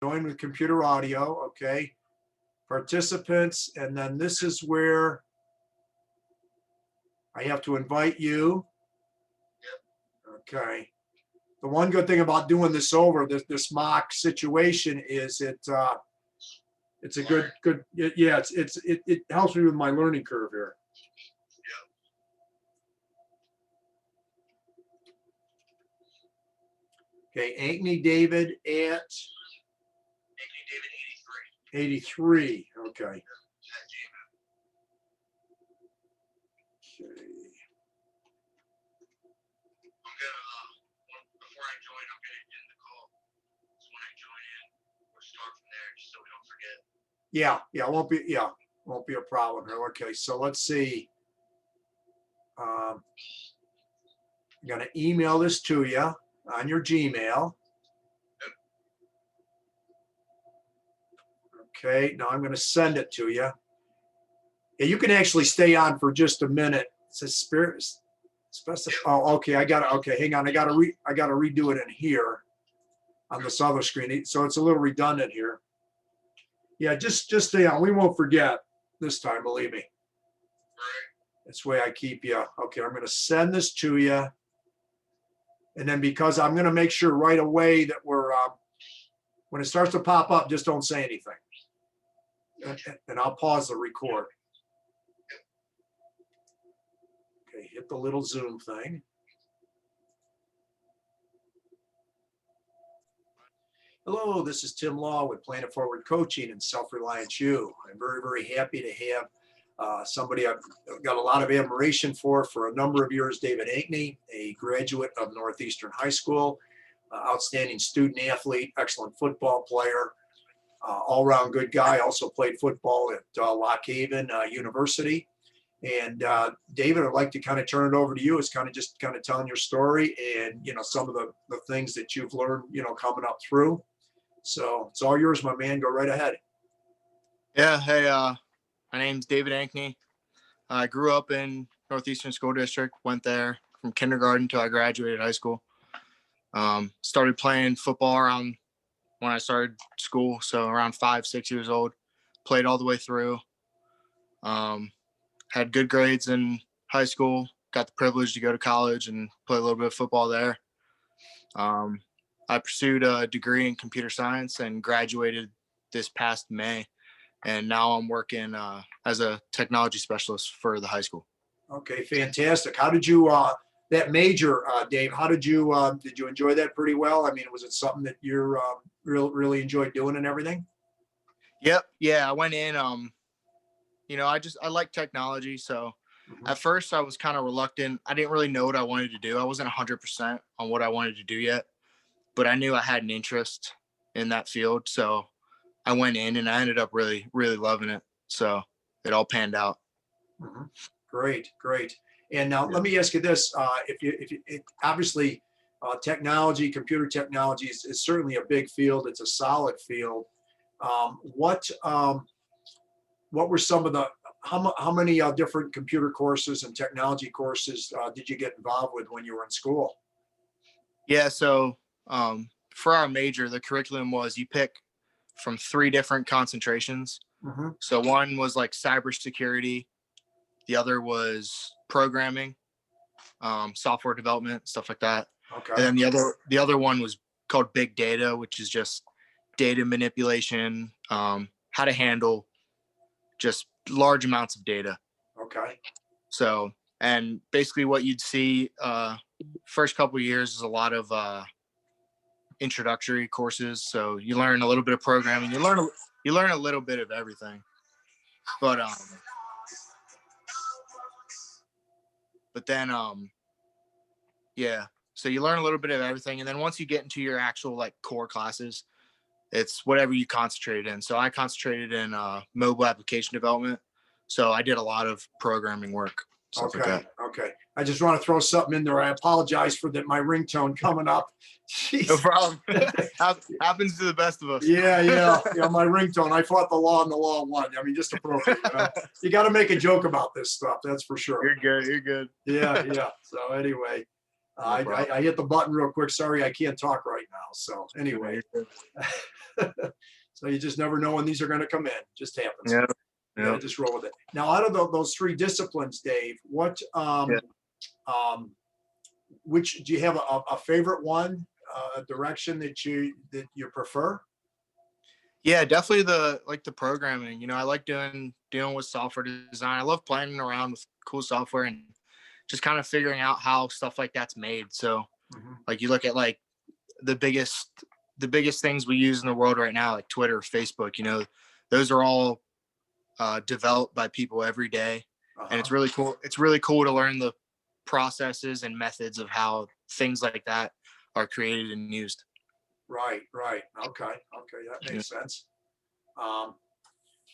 Join with computer audio, okay. Participants, and then this is where I have to invite you. Okay. The one good thing about doing this over, this mock situation is it's a good, yeah, it helps me with my learning curve here. Okay, Ankney David at Ankney David 83. Okay. Okay. Before I join, I'm gonna end the call. So when I join in, we'll start from there, just so we don't forget. Yeah, won't be a problem here. Okay, so let's see. I'm gonna email this to you on your Gmail. Okay, now I'm gonna send it to you. Yeah, you can actually stay on for just a minute. It says spirit. Oh, okay. Okay, hang on. I gotta redo it in here on this other screen. So it's a little redundant here. Yeah, just stay on. We won't forget this time. Believe me. That's the way I keep you. Okay, I'm gonna send this to you, and then because I'm gonna make sure right away that we're when it starts to pop up, just don't say anything, and I'll pause the record. Okay, hit the little Zoom thing. Hello, this is Tim Law with Plan It Forward Coaching and Self-Reliance U. I'm very, very happy to have somebody I've got a lot of admiration for a number of years, David Ankney, a graduate of Northeastern High School, outstanding student athlete, excellent football player, all-around good guy, also played football at Lockhaven University. And David, I'd like to kind of turn it over to you. It's kind of telling your story and, some of the things that you've learned, coming up through. So it's all yours, my man. Go right ahead. Yeah. Hey, my name's David Ankney. I grew up in Northeastern School District, went there from kindergarten until I graduated high school. Started playing football around when I started school. So around 5, 6 years old, played all the way through. Had good grades in high school, got the privilege to go to college and play a little bit of football there. I pursued a degree in computer science and graduated this past May. And now I'm working as a technology specialist for the high school. Okay, fantastic. How did you, that major, Dave, how did you enjoy that pretty well? I mean, was it something that you're really enjoyed doing and everything? Yep. Yeah, I went in, I like technology. So at first I was kind of reluctant. I didn't really know what I wanted to do. I wasn't 100% on what I wanted to do yet, but I knew I had an interest in that field. So I went in and I ended up really, really loving it. So it all panned out. Great. And now let me ask you this. Obviously technology, computer technology is certainly a big field. It's a solid field. What were some of how many different computer courses and technology courses did you get involved with when you were in school? Yeah, so for our major, the curriculum was you pick from 3 different concentrations. So one was like cybersecurity, the other was programming, software development, stuff like that. Okay. And then the other one was called big data, which is just data manipulation, how to handle just large amounts of data. Okay. So, and basically what you'd see first couple of years is a lot of introductory courses. So you learn a little bit of programming, you learn a little bit of everything. But then yeah, so you learn a little bit of everything, and then once you get into your actual like core classes, it's whatever you concentrated in. So I concentrated in mobile application development. So I did a lot of programming work. Okay. I just want to throw something in there. I apologize for my ringtone coming up. Jeez. No problem. Happens to the best of us. Yeah. My ringtone. I fought the law and the law won. I mean, just appropriate. You got to make a joke about this stuff. That's for sure. You're good. Yeah. So anyway, I hit the button real quick. Sorry, I can't talk right now. So anyway, so you just never know when these are going to come in. Just happens. Yeah. You gotta just roll with it. Now, out of those three disciplines, Dave, what which do you have a favorite one, a direction that you prefer? Yeah, definitely the programming. You know, I like dealing with software design. I love playing around with cool software and just kind of figuring out how stuff like that's made. So like you look at like the biggest things we use in the world right now, like Twitter, Facebook, you know, those are all developed by people every day. And it's really cool. It's really cool to learn the processes and methods of how things like that are created and used. Right. Okay. That makes sense.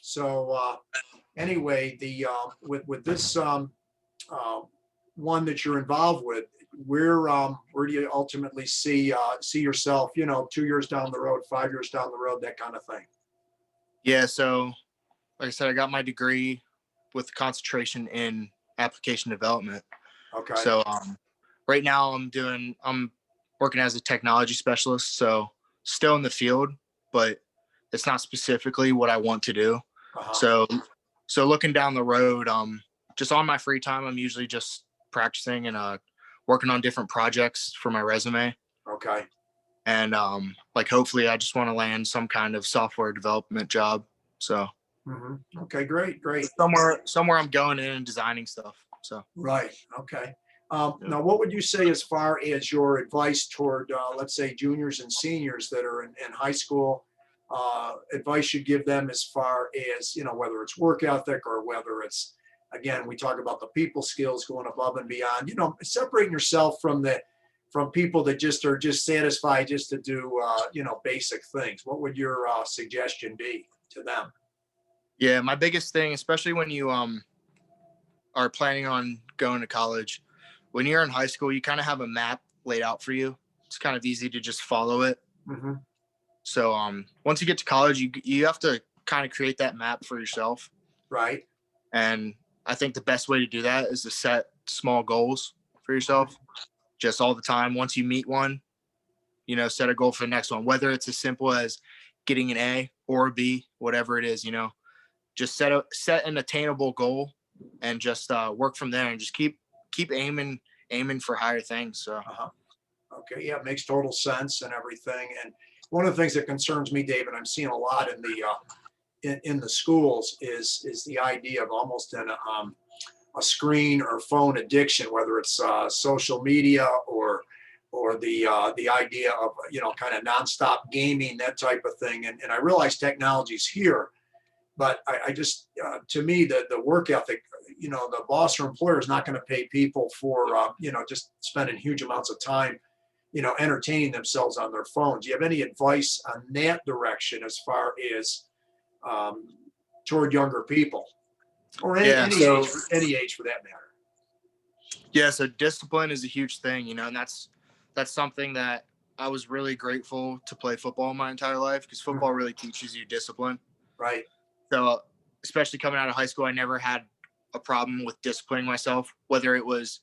So anyway, the with this one that you're involved with, where do you ultimately see yourself? You know, 2 years down the road, 5 years down the road, that kind of thing. Yeah. So like I said, I got my degree with concentration in application development. Okay. So right now I'm working as a technology specialist. So still in the field, but it's not specifically what I want to do. So looking down the road, just on my free time, I'm usually just practicing and working on different projects for my resume. Okay. And like hopefully I just want to land some kind of software development job. So okay, great. Somewhere I'm going in and designing stuff. So Right. Okay. Now, what would you say as far as your advice toward, let's say, juniors and seniors that are in high school? Advice you give them as far as, you know, whether it's work ethic or whether it's, again, we talk about the people skills, going above and beyond, you know, separating yourself from people that just are just satisfied just to do, you know, basic things. What would your suggestion be to them? Yeah, my biggest thing, especially when you are planning on going to college, when you're in high school, you kind of have a map laid out for you. It's kind of easy to just follow it. So once you get to college, you have to kind of create that map for yourself. Right. And I think the best way to do that is to set small goals for yourself, just all the time. Once you meet one, you know, set a goal for the next one, whether it's as simple as getting an A or a B, whatever it is, you know, just set an attainable goal and just work from there and just keep aiming for higher things. So okay, yeah, it makes total sense and everything. And one of the things that concerns me, David, I'm seeing a lot in the schools is the idea of almost a screen or phone addiction, whether it's social media or the idea of, you know, kind of nonstop gaming, that type of thing. And I realize technology's here, but I just, to me, the work ethic, you know, the boss or employer is not going to pay people for, you know, just spending huge amounts of time, you know, entertaining themselves on their phones. Do you have any advice on that direction as far as toward younger people or any age for that matter? Yeah. So discipline is a huge thing, you know, and that's something that I was really grateful to play football my entire life, because football really teaches you discipline. Right. So especially coming out of high school, I never had a problem with disciplining myself, whether it was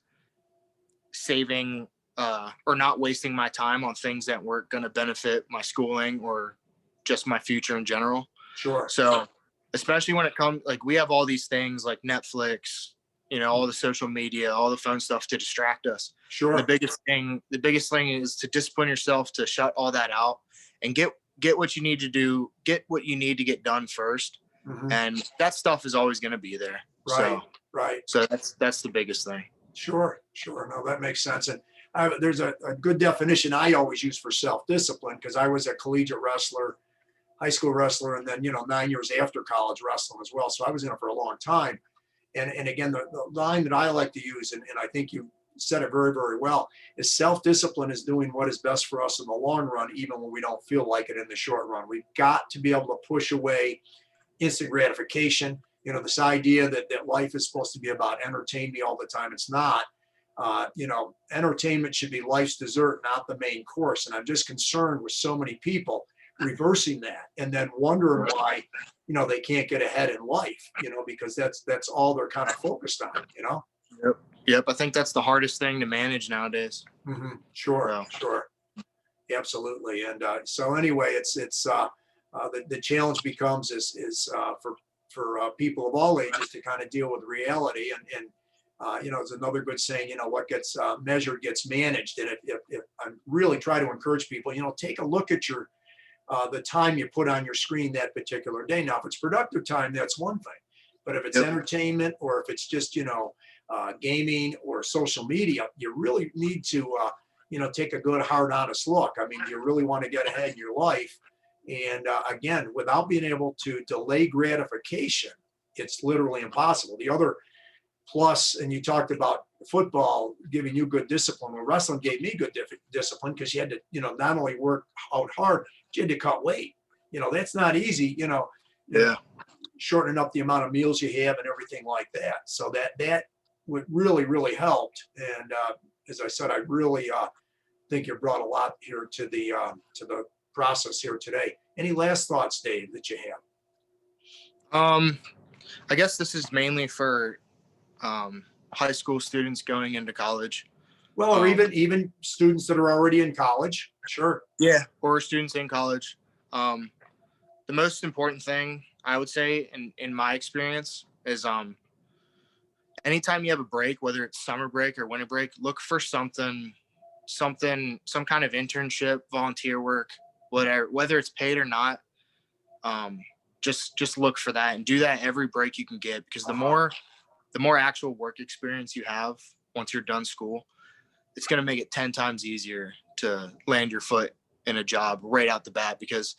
saving or not wasting my time on things that weren't going to benefit my schooling or just my future in general. Sure. So especially when it comes, like, we have all these things like Netflix, you know, all the social media, all the phone stuff to distract us. Sure. The biggest thing is to discipline yourself to shut all that out and get what you need to do, get what you need to get done first. And that stuff is always going to be there. Right. So that's the biggest thing. Sure. No, that makes sense. And there's a good definition I always use for self-discipline, because I was a collegiate wrestler, high school wrestler, and then, you know, 9 years after college wrestling as well. So I was in it for a long time. And again, the line that I like to use, and I think you said it very, very well, is self-discipline is doing what is best for us in the long run, even when we don't feel like it in the short run. We've got to be able to push away instant gratification. You know, this idea that life is supposed to be about entertaining me all the time. It's not. You know, entertainment should be life's dessert, not the main course. And I'm just concerned with so many people reversing that and then wondering why, you know, they can't get ahead in life, you know, because that's all they're kind of focused on, you know? Yep. I think that's the hardest thing to manage nowadays. Sure. Absolutely. And so anyway, the challenge becomes for people of all ages to kind of deal with reality. And it's another good saying, what gets measured gets managed. And if I really try to encourage people, take a look at the time you put on your screen that particular day. Now, if it's productive time, that's one thing. But if it's entertainment, or if it's just, gaming or social media, you really need to, take a good, hard, honest look. I mean, do you really want to get ahead in your life? And again, without being able to delay gratification, it's literally impossible. The other plus, and you talked about football giving you good discipline. Well, wrestling gave me good discipline, because you had to, not only work out hard, but you had to cut weight. That's not easy, shortening up the amount of meals you have and everything like that. So that would really helped. And as I said, I really think you brought a lot here to the process here today. Any last thoughts, Dave, that you have? I guess this is mainly for high school students going into college. Well, or even students that are already in college. Sure. Yeah, or students in college. The most important thing I would say in my experience is anytime you have a break, whether it's summer break or winter break, look for some kind of internship, volunteer work, whatever, whether it's paid or not. Just look for that and do that every break you can get, because the more actual work experience you have once you're done school, it's going to make it 10 times easier to land your foot in a job right out the bat. Because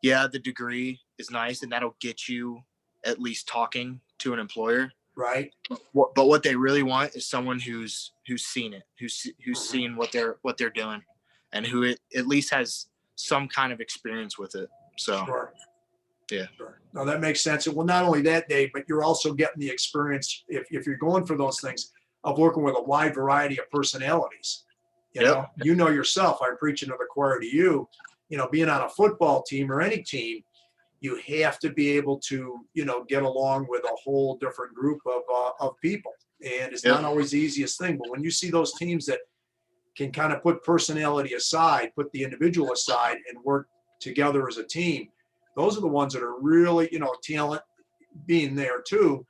the degree is nice and that'll get you at least talking to an employer. Right. But what they really want is someone who's seen it, who's seen what they're doing, and who at least has some kind of experience with it. So, sure. Yeah. Sure. No, that makes sense. Well, not only that, Dave, but you're also getting the experience, if you're going for those things, of working with a wide variety of personalities. You know yourself, I'm preaching to the choir to you, being on a football team or any team, you have to be able to, get along with a whole different group of people. And it's not always the easiest thing. But when you see those teams that can kind of put personality aside, put the individual aside, and work together as a team, those are the ones that are really, talent being there too.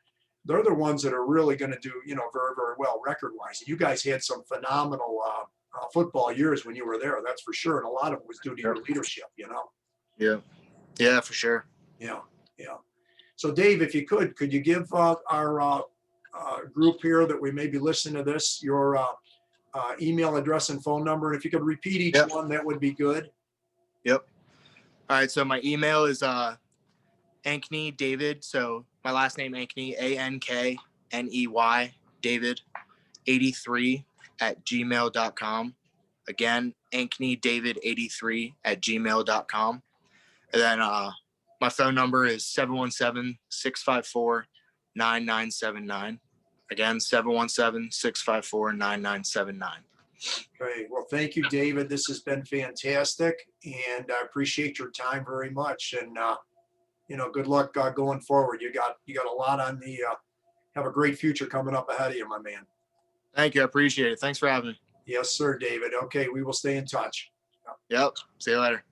They're the ones that are really going to do, very, very well record-wise. You guys had some phenomenal football years when you were there, that's for sure. And a lot of it was due to your leadership, Yeah, for sure. Yeah. So Dave, if you could you give our group here that we may be listening to this, your email address and phone number? And if you could repeat each one, that would be good. Yep. All right. So my email is Ankney David. So my last name, Ankney, ANKNEY, David, 83 @gmail.com. Again, Ankney David 83 @gmail.com. And then my phone number is 717-654-9979. Again, 717-654-9979. Okay. Well, thank you, David. This has been fantastic, and I appreciate your time very much. And good luck going forward. You got a lot on have a great future coming up ahead of you, my man. Thank you. I appreciate it. Thanks for having me. Yes, sir, David. Okay, we will stay in touch. Yep. See you later.